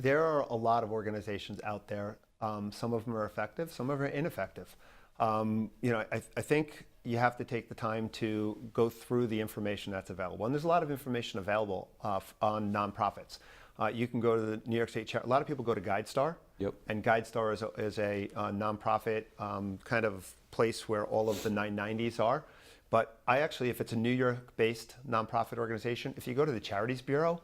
There are a lot of organizations out there. Some of them are effective, some of them are ineffective. I think you have to take the time to go through the information that's available. And there's a lot of information available on nonprofits. You can go to the New York State Charity. A lot of people go to GuideStar. Yep. And GuideStar is a nonprofit kind of place where all of the 990s are. But I actually, if it's a New York-based nonprofit organization, if you go to the Charities Bureau,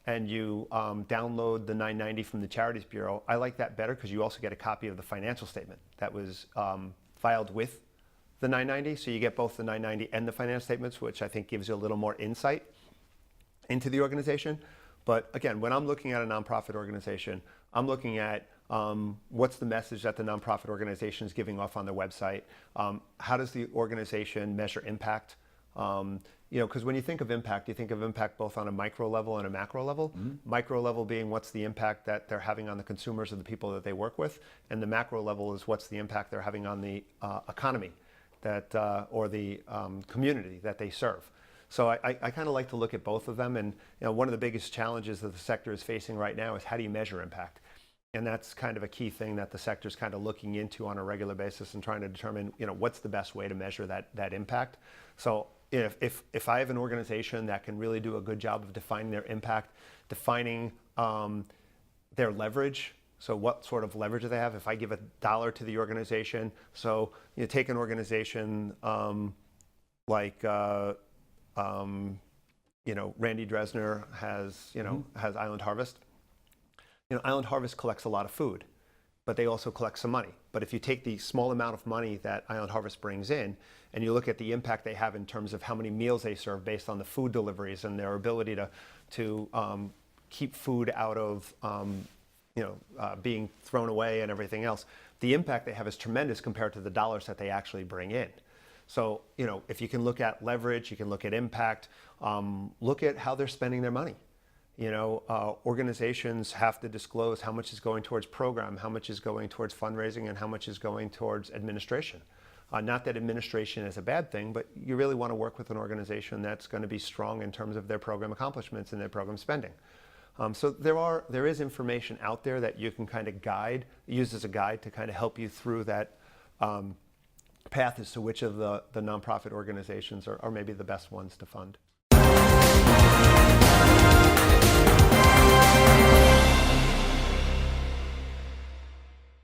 and you download the 990 from the Charities Bureau, I like that better because you also get a copy of the financial statement that was filed with the 990. So you get both the 990 and the financial statements, which I think gives you a little more insight into the organization. But again, when I'm looking at a nonprofit organization, I'm looking at what's the message that the nonprofit organization is giving off on their website. How does the organization measure impact? Because when you think of impact, you think of impact both on a micro level and a macro level. Mm-hmm. Micro level being what's the impact that they're having on the consumers and the people that they work with, and the macro level is what's the impact they're having on the economy or the community that they serve. So I kind of like to look at both of them, and one of the biggest challenges that the sector is facing right now is how do you measure impact? And that's kind of a key thing that the sector is kind of looking into on a regular basis and trying to determine, what's the best way to measure that impact. So if I have an organization that can really do a good job of defining their impact, defining their leverage, so what sort of leverage do they have? If I give $1 to the organization, so take an organization like Randy Dresner has has Island Harvest. Island Harvest collects a lot of food, but they also collect some money. But if you take the small amount of money that Island Harvest brings in, and you look at the impact they have in terms of how many meals they serve based on the food deliveries and their ability to keep food out of being thrown away and everything else, the impact they have is tremendous compared to the dollars that they actually bring in. So if you can look at leverage, you can look at impact, look at how they're spending their money. Organizations have to disclose how much is going towards program, how much is going towards fundraising, and how much is going towards administration. Not that administration is a bad thing, but you really want to work with an organization that's going to be strong in terms of their program accomplishments and their program spending. So there is information out there that you can kind of use as a guide to kind of help you through that path as to which of the nonprofit organizations are maybe the best ones to fund.